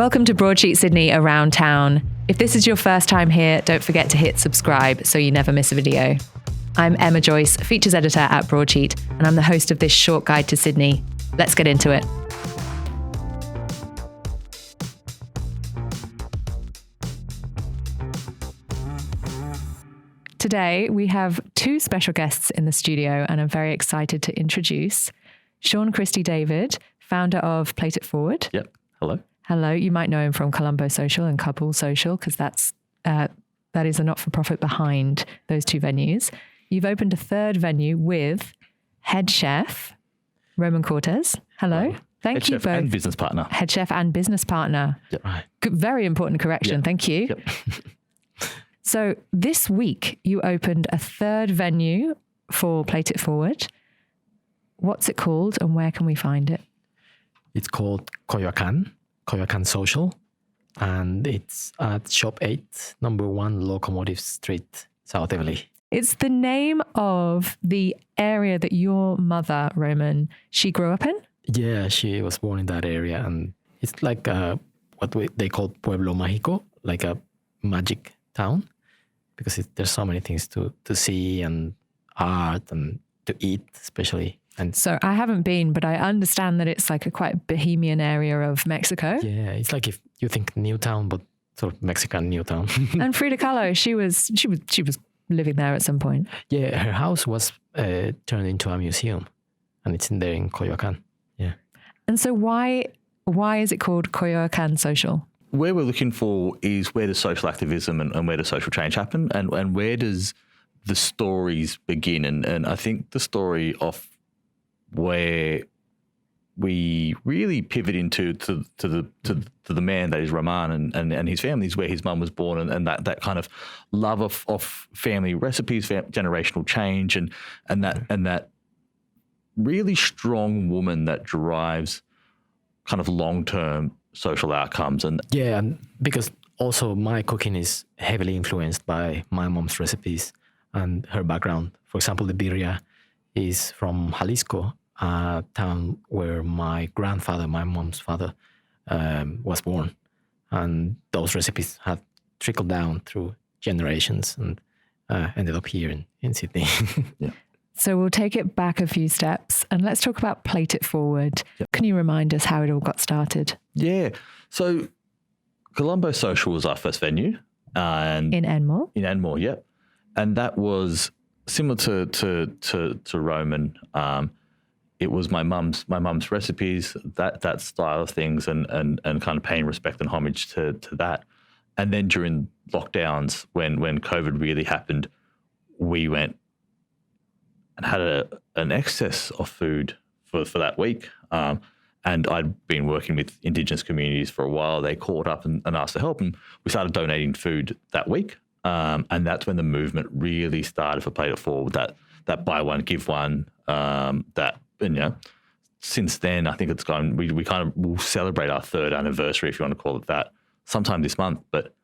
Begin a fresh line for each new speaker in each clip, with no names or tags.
Welcome to Broadsheet Sydney Around Town. If this is your first time here, don't forget to hit subscribe so you never miss a video. I'm Emma Joyce, features editor at Broadsheet, and I'm the host of this short guide to Sydney. Let's get into it. Today, we have two special guests in the studio, and I'm very excited to introduce Sean Christie David, founder of Plate It Forward.
Yep. Hello.
Hello. You might know him from Colombo Social and Couple Social, because that is a not-for-profit behind those two venues. You've opened a third venue with head chef Roman Cortez. Hello. Thank you both.
Head chef and business partner.
Head chef and business partner.
Yep. Right.
Very important correction.
Yep.
Thank you.
Yep.
So this week you opened a third venue for Plate It Forward. What's it called and where can we find it?
It's called Coyoacan Social, and it's at Shop 8, number 1 Locomotive Street, South Eveleigh.
It's the name of the area that your mother, Roman, she grew up in?
Yeah, she was born in that area, and it's like they call Pueblo Mágico, like a magic town, because there's so many things to see and art and to eat, especially. And
so I haven't been, but I understand that it's like a quite bohemian area of Mexico.
Yeah, it's like if you think Newtown, but sort of Mexican Newtown.
And Frida Kahlo, she was living there at some point.
Yeah, her house was turned into a museum, and it's in there in Coyoacan. Yeah.
And so why is it called Coyoacan Social?
Where we're looking for is where does social activism and where does social change happen, and where does the stories begin? And I think the story of where we really pivot into the man that is Roman and his family is where his mum was born, and that kind of love of family recipes, generational change, and that really strong woman that drives kind of long-term social outcomes. And
yeah, and because also my cooking is heavily influenced by my mom's recipes and her background. For example, the birria is from Jalisco, a town where my grandfather, my mom's father, was born. And those recipes have trickled down through generations and ended up here in Sydney.
Yeah.
So we'll take it back a few steps and let's talk about Plate It Forward. Yep. Can you remind us how it all got started?
Yeah. So Colombo Social was our first venue. And
in Enmore?
In Enmore, yep. And that was similar to Roman. It was my mum's recipes, that style of things, and kind of paying respect and homage to that. And then during lockdowns, when COVID really happened, we went and had an excess of food for that week. And I'd been working with Indigenous communities for a while. They called up and asked for help, and we started donating food that week. And that's when the movement really started for Plate It Forward, that buy one, give one, since then, I think it's gone, we'll celebrate our third anniversary, if you want to call it that, sometime this month. But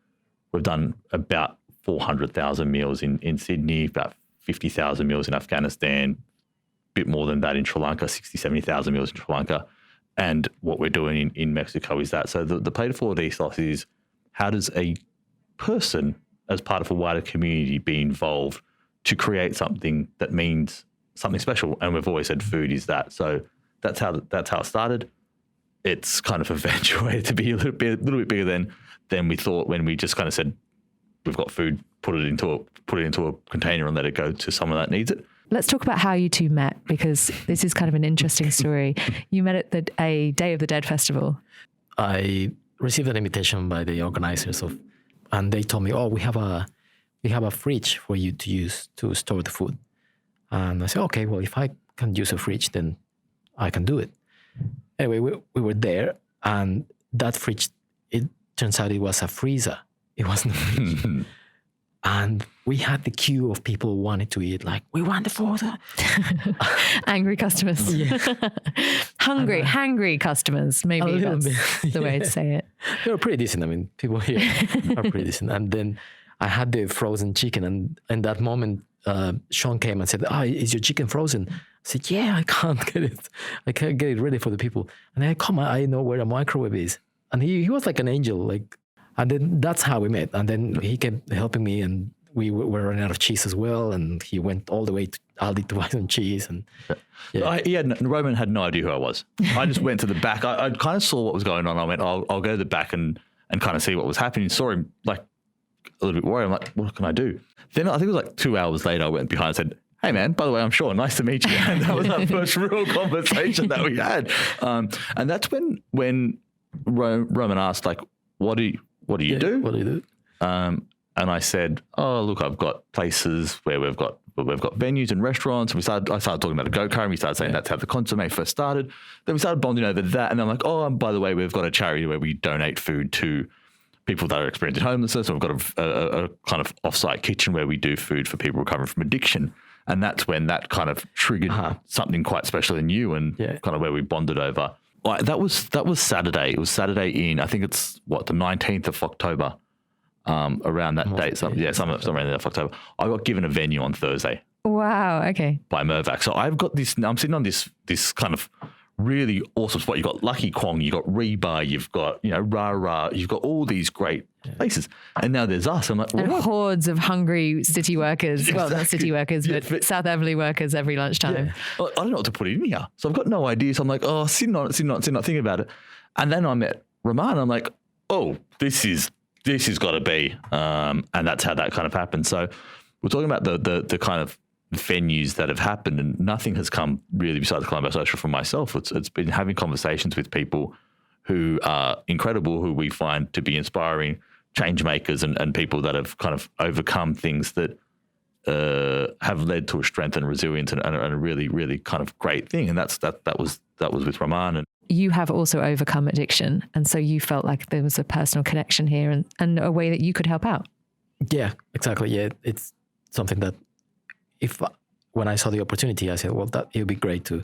we've done about 400,000 meals in Sydney, about 50,000 meals in Afghanistan, a bit more than that in Sri Lanka, 60, 70,000 meals in Sri Lanka. And what we're doing in Mexico is that. So the Plate It Forward ethos is, how does a person, as part of a wider community, be involved to create something that means something special? And we've always said food is that. So that's how it started. It's kind of eventuated to be a little bit bigger than we thought, when we just kind of said, we've got food, put it into a container and let it go to someone that needs it.
Let's talk about how you two met, because this is kind of an interesting story. You met at a Day of the Dead festival.
I received an invitation by the organizers and they told me, "Oh, we have a fridge for you to use to store the food." And I said, "Okay, well, if I can use a fridge, then I can do it." Anyway, we were there, and that fridge, it turns out it was a freezer. It wasn't a fridge. And we had the queue of people who wanted to eat, like, we want the food.
Angry customers.
Yeah.
Hungry customers. Maybe that's the way to say it.
They were pretty decent. I mean, people here are pretty decent. And then I had the frozen chicken, and in that moment, Sean came and said, "Is your chicken frozen?" I said, "Yeah, I can't get it. I can't get it ready for the people." And I know where a microwave is. and he was like an angel, like, and then that's how we met. And then he kept helping me, and we were running out of cheese as well. And he went all the way to Aldi to buy some cheese. And
Roman had no idea who I was. I just went to the back. I kind of saw what was going on. I went, I'll go to the back and kind of see what was happening. Saw him like a little bit worried. I'm like, what can I do? Then I think it was like 2 hours later, I went behind and said, hey man, by the way, I'm Sean. Nice to meet you. And that was our first real conversation that we had. And that's when Roman asked, like, what do you do?
What do you do?
And I said, oh, look, I've got places where we've got venues and restaurants. And I started talking about a go-kart, and we started saying that's how the consomme first started. Then we started bonding over that. And I'm like, oh, and by the way, we've got a charity where we donate food to people that are experiencing homelessness. And we've got a kind of off-site kitchen where we do food for people recovering from addiction. And that's when that kind of triggered something quite special in you, and kind of where we bonded over. Like, that was Saturday. It was Saturday in, I think it's the 19th of October. Around that date, somewhere in the end of October. I got given a venue on Thursday.
Wow. Okay.
By Mervac. So I've got this. I'm sitting on this kind of really awesome spot. You've got Lucky Kwong, you've got Rebar, you've got Rara, you've got all these great places, and now there's us. I'm like,
and hordes of hungry city workers. Exactly. Well, not city workers, but South Everly workers every lunchtime.
Yeah. I don't know what to put in here, so I've got no idea. So I'm like, sitting on it, thinking about it, and then I met Roman. And I'm like, oh, this has got to be, and that's how that kind of happened. So we're talking about the kind of venues that have happened, and nothing has come really besides Colombo Social from myself. It's been having conversations with people who are incredible, who we find to be inspiring change makers, and people that have kind of overcome things that have led to a strength and resilience and a really, really kind of great thing. And that was with Roman. And
you have also overcome addiction, and so you felt like there was a personal connection here and a way that you could help out. Yeah,
exactly. Yeah, it's something that when I saw the opportunity, I said, well, that it would be great to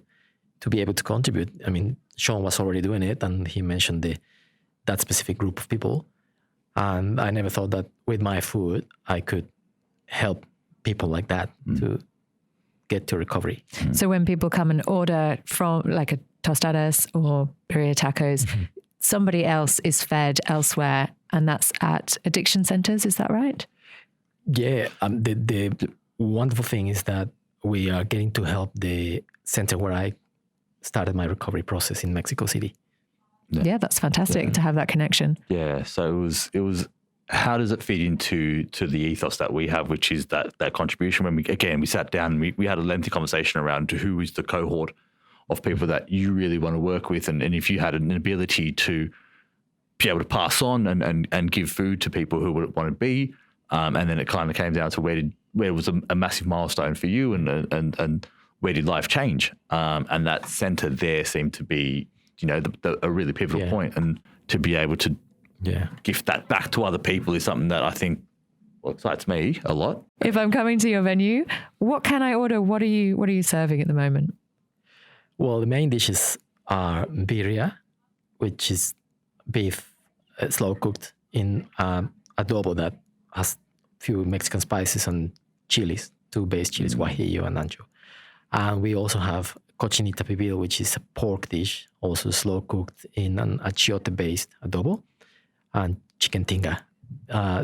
be able to contribute. I mean, Sean was already doing it, and he mentioned that specific group of people, and I never thought that with my food I could help people like that to get to recovery. So when people come and order from like a tostadas or birria tacos, somebody else is fed elsewhere, and that's at addiction centers. Is that right? Yeah. The wonderful thing is that we are getting to help the center where I started my recovery process in Mexico City. Yeah, that's fantastic to have that connection.
Yeah. So it was. How does it fit into the ethos that we have, which is that contribution? When we sat down, we had a lengthy conversation around who is the cohort of people that you really want to work with, and if you had an ability to be able to pass on and give food to people who would want to be, and then it kind of came down to where was a massive milestone for you, and where did life change? And that center there seemed to be, a really pivotal point, and to be able to gift that back to other people is something that I think excites me a lot. If I'm coming to your venue, what can I order? What are you serving at the moment? Well, the main dishes are birria, which is beef slow cooked in adobo that has a few Mexican spices and chilies, 2 base chilies, guajillo and ancho. And we also have cochinita pibil, which is a pork dish, also slow cooked in an achiote-based adobo, and chicken tinga.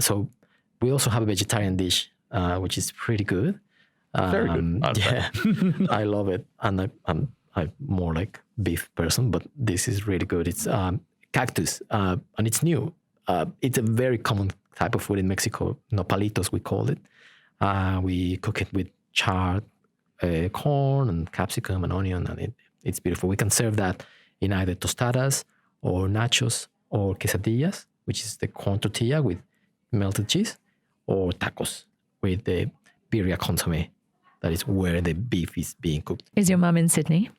So we also have a vegetarian dish, which is pretty good. Very good. I love it. And I'm more like beef person, but this is really good. It's cactus, and it's new. It's a very common type of food in Mexico. Nopalitos, we call it. We cook it with charred corn and capsicum and onion, and it's beautiful. We can serve that in either tostadas or nachos or quesadillas, which is the corn tortilla with melted cheese, or tacos with the birria consomme. That is where the beef is being cooked. Is your mum in Sydney?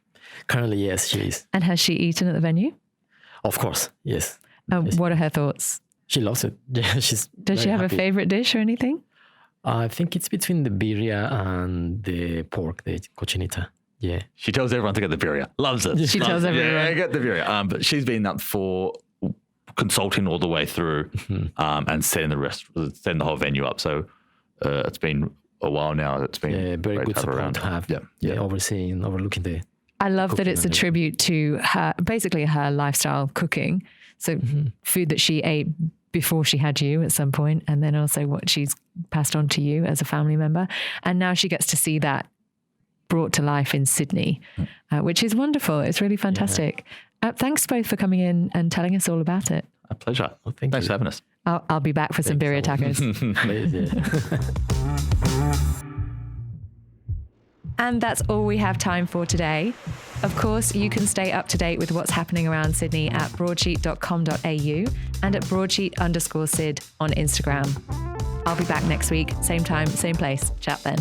Currently, yes, she is. And has she eaten at the venue? Of course, yes. Yes. What are her thoughts? She loves it. Yeah, Does she have happy. A favorite dish or anything? I think it's between the birria and the pork, the cochinita. Yeah. She tells everyone to get the birria. Loves it. She tells everyone. Yeah, get the birria. But she's been up for consulting all the way through and setting the whole venue up. So it's been a while now. It's been very good support to have. Overlooking the. I love that it's a tribute to her, basically her lifestyle cooking.
So food that she ate before she had you at some point, and then also what she's passed on to you as a family member. And now she gets to see that brought to life in Sydney, which is wonderful. It's really fantastic. Thanks both for coming in and telling us all about it.
A pleasure.
Well,
Thanks for having us.
I'll be back for some birria tacos.
Please, yeah.
And that's all we have time for today. Of course, you can stay up to date with what's happening around Sydney at broadsheet.com.au and at broadsheet_Sid on Instagram. I'll be back next week, same time, same place. Chat then.